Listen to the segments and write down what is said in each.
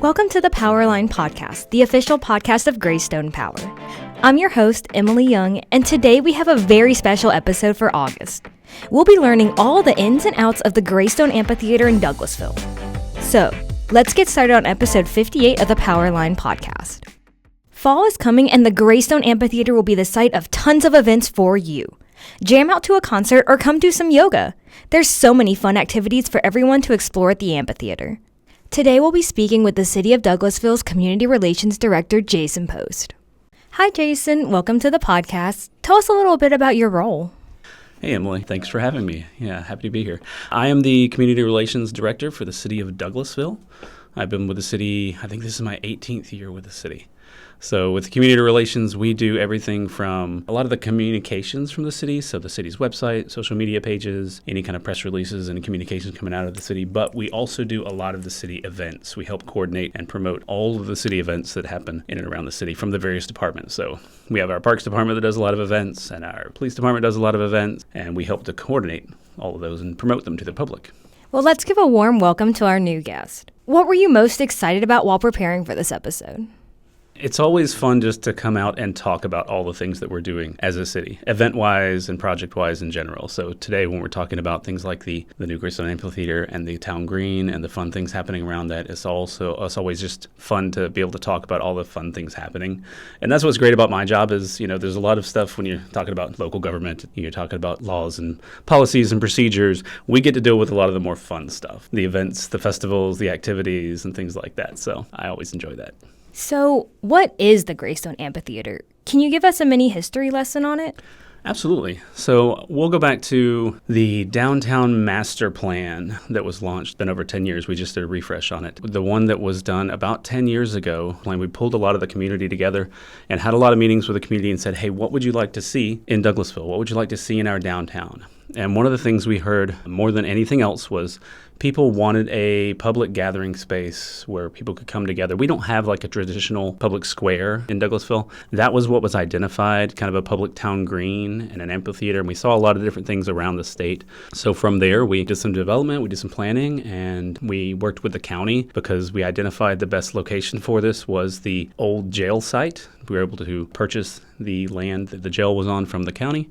Welcome to the Powerline Podcast, the official podcast of GreyStone Power. I'm your host, Emily Young, and today we have a very special episode for August. We'll be learning all the ins and outs of the GreyStone Amphitheater in Douglasville. So, let's get started on episode 58 of the Powerline Podcast. Fall is coming and the GreyStone Amphitheater will be the site of tons of events for you. Jam out to a concert or come do some yoga. There's so many fun activities for everyone to explore at the amphitheater. Today we'll be speaking with the City of Douglasville's Community Relations Director, Jason Post. Hi, Jason. Welcome to the podcast. Tell us a little bit about your role. Hey, Emily. Thanks for having me. Yeah, happy to be here. I am the Community Relations Director for the City of Douglasville. I've been with the city, I think this is my 18th year with the city. So with community relations, we do everything from a lot of the communications from the city, so the city's website, social media pages, any kind of press releases and communications coming out of the city, but we also do a lot of the city events. We help coordinate and promote all of the city events that happen in and around the city from the various departments. So we have our Parks Department that does a lot of events, and our Police Department does a lot of events, and we help to coordinate all of those and promote them to the public. Well, let's give a warm welcome to our new guest. What were you most excited about while preparing for this episode? It's always fun just to come out and talk about all the things that we're doing as a city, event-wise and project-wise in general. So today when we're talking about things like the new GreyStone Amphitheater and the town green and the fun things happening around that, it's always just fun to be able to talk about all the fun things happening. And that's what's great about my job is, there's a lot of stuff when you're talking about local government, you're talking about laws and policies and procedures. We get to deal with a lot of the more fun stuff, the events, the festivals, the activities, and things like that. So I always enjoy that. So, what is the GreyStone Amphitheater? Can you give us a mini history lesson on it? Absolutely. So we'll go back to the downtown master plan that was launched in over 10 years. We just did a refresh on it. The one that was done about 10 years ago, we pulled a lot of the community together and had a lot of meetings with the community and said, hey, what would you like to see in Douglasville? What would you like to see in our downtown? And one of the things we heard more than anything else was people wanted a public gathering space where people could come together. We don't have like a traditional public square in Douglasville. That was what was identified, kind of a public town green and an amphitheater. And we saw a lot of different things around the state. So from there, we did some development, we did some planning, and we worked with the county because we identified the best location for this was the old jail site. We were able to purchase the land that the jail was on from the county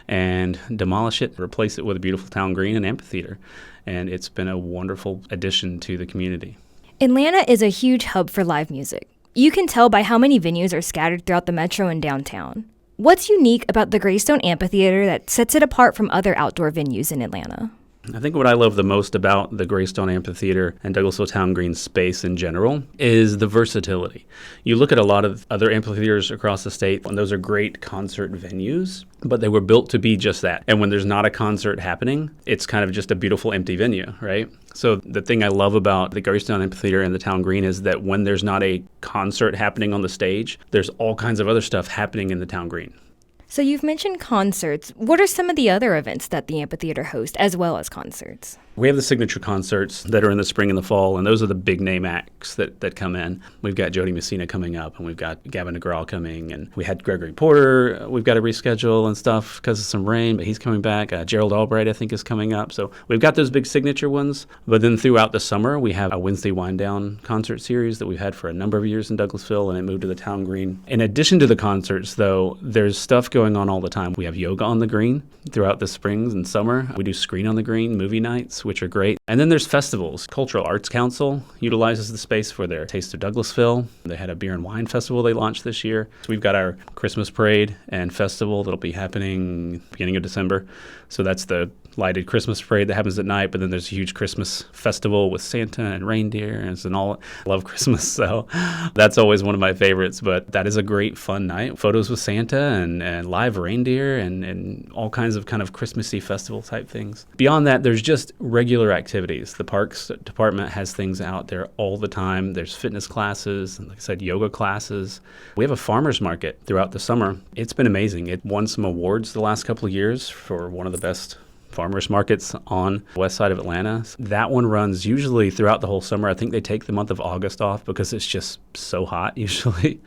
and demolish it, replace it with a beautiful town green and amphitheater. And it's been a wonderful addition to the community. Atlanta is a huge hub for live music. You can tell by how many venues are scattered throughout the metro and downtown. What's unique about the GreyStone Amphitheater that sets it apart from other outdoor venues in Atlanta? I think what I love the most about the GreyStone Amphitheater and Douglasville Town Green space in general is the versatility. You look at a lot of other amphitheaters across the state, and those are great concert venues, but they were built to be just that. And when there's not a concert happening, it's kind of just a beautiful empty venue, right? So the thing I love about the GreyStone Amphitheater and the Town Green is that when there's not a concert happening on the stage, there's all kinds of other stuff happening in the Town Green. So you've mentioned concerts. What are some of the other events that the amphitheater hosts, as well as concerts? We have the signature concerts that are in the spring and the fall, and those are the big name acts that come in. We've got Jody Messina coming up, and we've got Gavin DeGraw coming, and we had Gregory Porter. We've got to reschedule and stuff because of some rain, but he's coming back. Gerald Albright, I think, is coming up. So we've got those big signature ones, but then throughout the summer, we have a Wednesday Wind Down concert series that we've had for a number of years in Douglasville, and it moved to the Town Green. In addition to the concerts, though, there's stuff going on all the time. We have yoga on the green throughout the springs and summer. We do Screen on the Green movie nights, which are great. And then there's festivals. Cultural Arts Council utilizes the space for their Taste of Douglasville. They had a beer and wine festival they launched this year. So we've got our Christmas parade and festival that'll be happening beginning of December. So that's the lighted Christmas parade that happens at night, but then there's a huge Christmas festival with Santa and reindeer and all. I love Christmas, so that's always one of my favorites, but that is a great fun night. Photos with Santa and live reindeer and all kinds of kind of Christmassy festival type things. Beyond that, there's just regular activities. The Parks Department has things out there all the time. There's fitness classes, and like I said, yoga classes. We have a farmer's market throughout the summer. It's been amazing. It won some awards the last couple of years for one of the best farmers markets on the west side of Atlanta. That one runs usually throughout the whole summer. I think they take the month of August off because it's just so hot usually.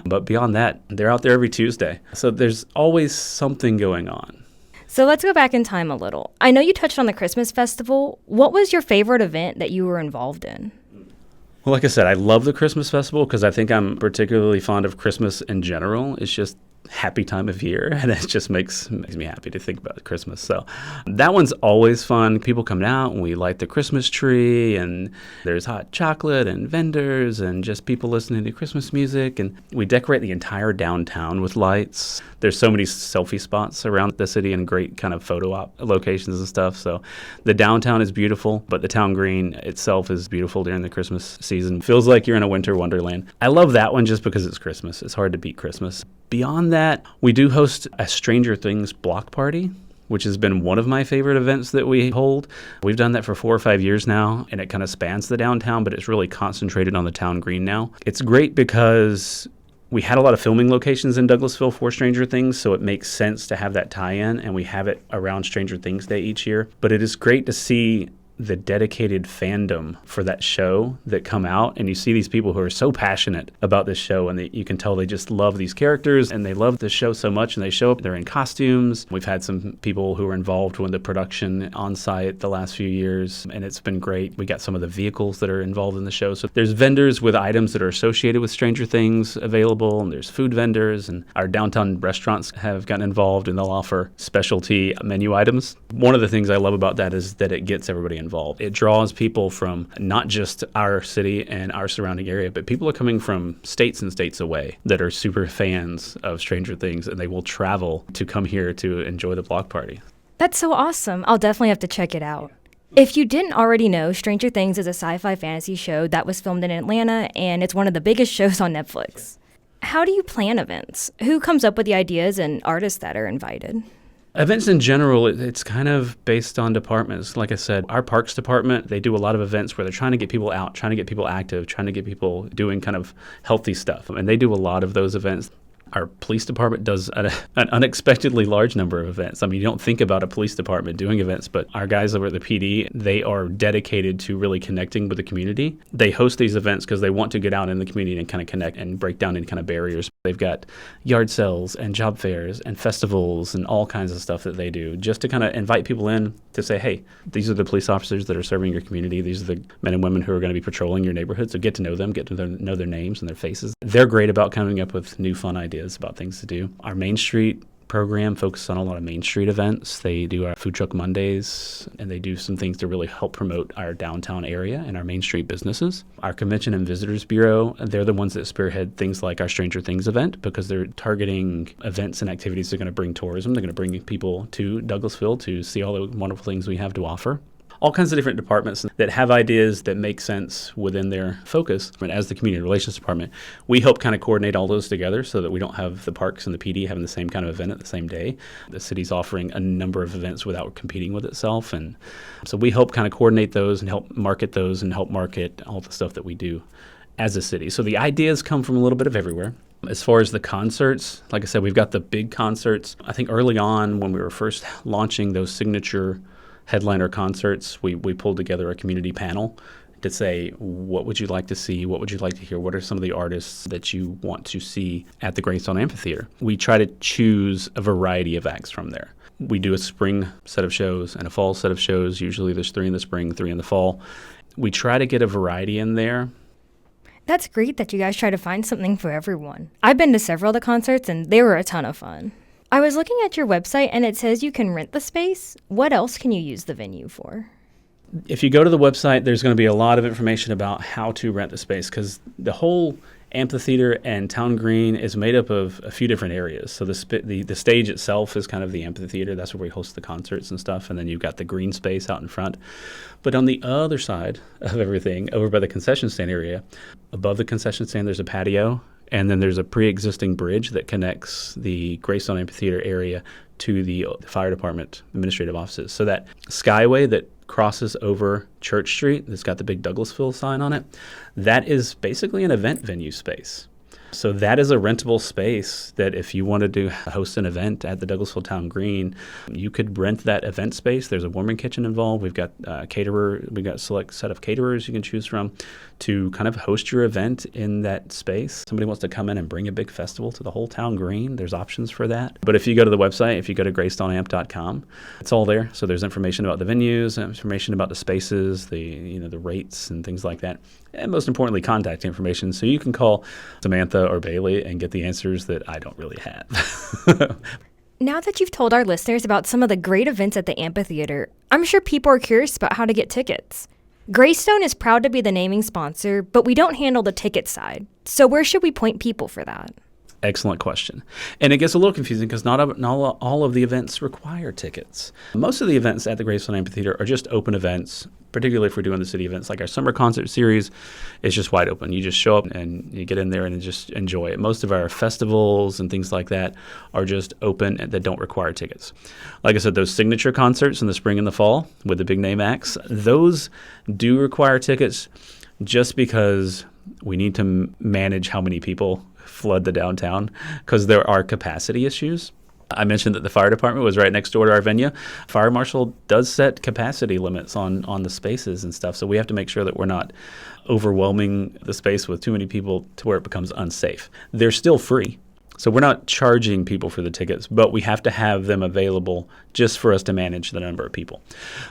But beyond that, they're out there every Tuesday. So there's always something going on. So let's go back in time a little. I know you touched on the Christmas festival. What was your favorite event that you were involved in? Well, like I said, I love the Christmas festival because I think I'm particularly fond of Christmas in general. It's just happy time of year, and it just makes me happy to think about Christmas. So that one's always fun. People come out and we light the Christmas tree, and there's hot chocolate and vendors and just people listening to Christmas music, and we decorate the entire downtown with lights. There's so many selfie spots around the city and great kind of photo op locations and stuff. So the downtown is beautiful, but the town green itself is beautiful during the Christmas season. Feels like you're in a winter wonderland. I love that one just because it's Christmas. It's hard to beat Christmas. Beyond that, we do host a Stranger Things block party, which has been one of my favorite events that we hold. We've done that for 4 or 5 years now, and it kind of spans the downtown, but it's really concentrated on the town green now. It's great because we had a lot of filming locations in Douglasville for Stranger Things, so it makes sense to have that tie-in, and we have it around Stranger Things Day each year. But it is great to see the dedicated fandom for that show that come out, and you see these people who are so passionate about this show, and you can tell they just love these characters and they love the show so much, and they show up, they're in costumes. We've had some people who were involved with the production on site the last few years, and it's been great. We got some of the vehicles that are involved in the show. So there's vendors with items that are associated with Stranger Things available, and there's food vendors, and our downtown restaurants have gotten involved, and they'll offer specialty menu items. One of the things I love about that is that it gets everybody involved. It draws people from not just our city and our surrounding area, but people are coming from states and states away that are super fans of Stranger Things, and they will travel to come here to enjoy the block party. That's so awesome. I'll definitely have to check it out. If you didn't already know, Stranger Things is a sci-fi fantasy show that was filmed in Atlanta, and it's one of the biggest shows on Netflix. How do you plan events? Who comes up with the ideas and artists that are invited? Events in general, it's kind of based on departments. Like I said, our parks department, they do a lot of events where they're trying to get people out, trying to get people active, trying to get people doing kind of healthy stuff. And they do a lot of those events. Our police department does an unexpectedly large number of events. I mean, you don't think about a police department doing events, but our guys over at the PD, they are dedicated to really connecting with the community. They host these events because they want to get out in the community and kind of connect and break down any kind of barriers. They've got yard sales and job fairs and festivals and all kinds of stuff that they do just to kind of invite people in to say, hey, these are the police officers that are serving your community. These are the men and women who are going to be patrolling your neighborhood. So get to know them, get to know their names and their faces. They're great about coming up with new fun ideas about things to do. Our Main Street program focuses on a lot of Main Street events. They do our Food Truck Mondays, and they do some things to really help promote our downtown area and our Main Street businesses. Our Convention and Visitors Bureau, they're the ones that spearhead things like our Stranger Things event because they're targeting events and activities that are going to bring tourism. They're going to bring people to Douglasville to see all the wonderful things we have to offer. All kinds of different departments that have ideas that make sense within their focus. And as the Community Relations Department, we help kind of coordinate all those together so that we don't have the parks and the PD having the same kind of event at the same day. The city's offering a number of events without competing with itself. And so we help kind of coordinate those and help market those and help market all the stuff that we do as a city. So the ideas come from a little bit of everywhere. As far as the concerts, like I said, we've got the big concerts. I think early on when we were first launching those signature headliner concerts, we pulled together a community panel to say, what would you like to see? What would you like to hear? What are some of the artists that you want to see at the GreyStone Amphitheater? We try to choose a variety of acts from there. We do a spring set of shows and a fall set of shows. Usually there's 3 in the spring, 3 in the fall. We try to get a variety in there. That's great that you guys try to find something for everyone. I've been to several of the concerts, and they were a ton of fun. I was looking at your website, and it says you can rent the space. What else can you use the venue for? If you go to the website, there's going to be a lot of information about how to rent the space because the whole amphitheater and town green is made up of a few different areas. So the stage itself is kind of the amphitheater. That's where we host the concerts and stuff. And then you've got the green space out in front. But on the other side of everything, over by the concession stand area, above the concession stand, there's a patio. And then there's a pre-existing bridge that connects the GreyStone Amphitheater area to the fire department administrative offices. So that skyway that crosses over Church Street, that's got the big Douglasville sign on it, that is basically an event venue space. So that is a rentable space that if you wanted to host an event at the Douglasville Town Green, you could rent that event space. There's a warming kitchen involved. We've got a caterer. We've got a select set of caterers you can choose from to kind of host your event in that space. Somebody wants to come in and bring a big festival to the whole town green, there's options for that. But if you go to the website, if you go to GreyStoneAmp.com, it's all there. So there's information about the venues, information about the spaces, the rates and things like that. And most importantly, contact information. So you can call Samantha or Bailey and get the answers that I don't really have. Now that you've told our listeners about some of the great events at the amphitheater, I'm sure people are curious about how to get tickets. GreyStone is proud to be the naming sponsor, but we don't handle the ticket side. So where should we point people for that? Excellent question. And it gets a little confusing because not all of the events require tickets. Most of the events at the GreyStone Amphitheater are just open events, particularly if we're doing the city events. Like our summer concert series is just wide open. You just show up and you get in there and just enjoy it. Most of our festivals and things like that are just open and that don't require tickets. Like I said, those signature concerts in the spring and the fall with the big name acts, those do require tickets just because we need to manage how many people flood the downtown because there are capacity issues. I mentioned that the fire department was right next door to our venue. Fire marshal does set capacity limits on the spaces and stuff, so we have to make sure that we're not overwhelming the space with too many people to where it becomes unsafe. They're still free. So we're not charging people for the tickets, but we have to have them available just for us to manage the number of people.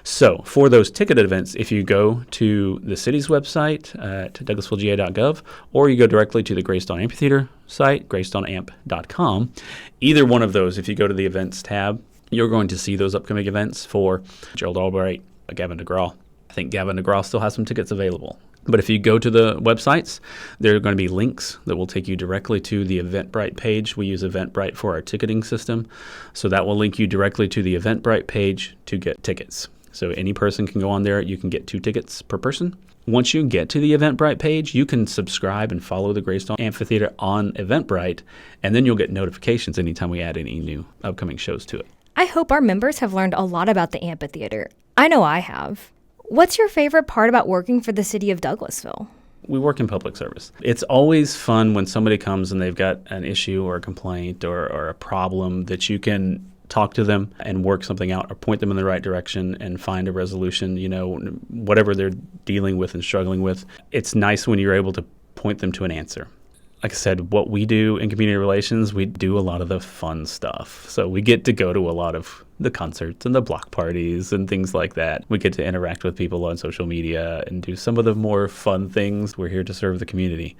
So for those ticketed events, if you go to the city's website at douglasvillega.gov, or you go directly to the GreyStone Amphitheater site, greystoneamp.com, either one of those, if you go to the events tab, you're going to see those upcoming events for Gerald Albright, Gavin DeGraw. I think Gavin DeGraw still has some tickets available. But if you go to the websites, there are going to be links that will take you directly to the Eventbrite page. We use Eventbrite for our ticketing system. So that will link you directly to the Eventbrite page to get tickets. So any person can go on there. You can get 2 tickets per person. Once you get to the Eventbrite page, you can subscribe and follow the GreyStone Amphitheater on Eventbrite, and then you'll get notifications anytime we add any new upcoming shows to it. I hope our members have learned a lot about the amphitheater. I know I have. What's your favorite part about working for the city of Douglasville? We work in public service. It's always fun when somebody comes and they've got an issue or a complaint or a problem that you can talk to them and work something out or point them in the right direction and find a resolution, whatever they're dealing with and struggling with. It's nice when you're able to point them to an answer. Like I said, what we do in community relations, we do a lot of the fun stuff. So we get to go to a lot of the concerts and the block parties and things like that. We get to interact with people on social media and do some of the more fun things. We're here to serve the community.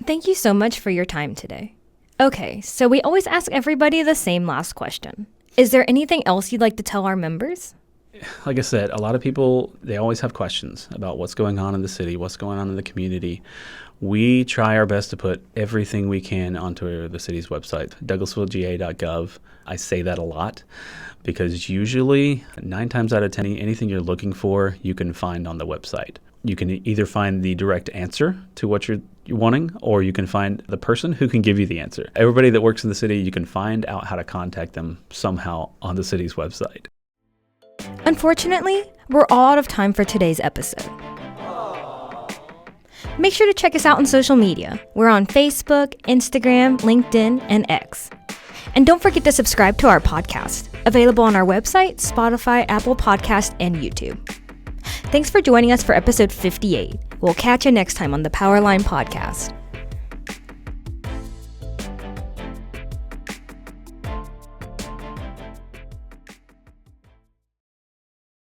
Thank you so much for your time today. Okay, so we always ask everybody the same last question. Is there anything else you'd like to tell our members? Like I said, a lot of people, they always have questions about what's going on in the city, what's going on in the community. We try our best to put everything we can onto the city's website, douglasvillega.gov. I say that a lot because usually 9 times out of 10, anything you're looking for, you can find on the website. You can either find the direct answer to what you're wanting, or you can find the person who can give you the answer. Everybody that works in the city, you can find out how to contact them somehow on the city's website. Unfortunately, we're all out of time for today's episode. Make sure to check us out on social media. We're on Facebook, Instagram, LinkedIn, and X. And don't forget to subscribe to our podcast, available on our website, Spotify, Apple Podcast, and YouTube. Thanks for joining us for episode 58. We'll catch you next time on the Powerline Podcast.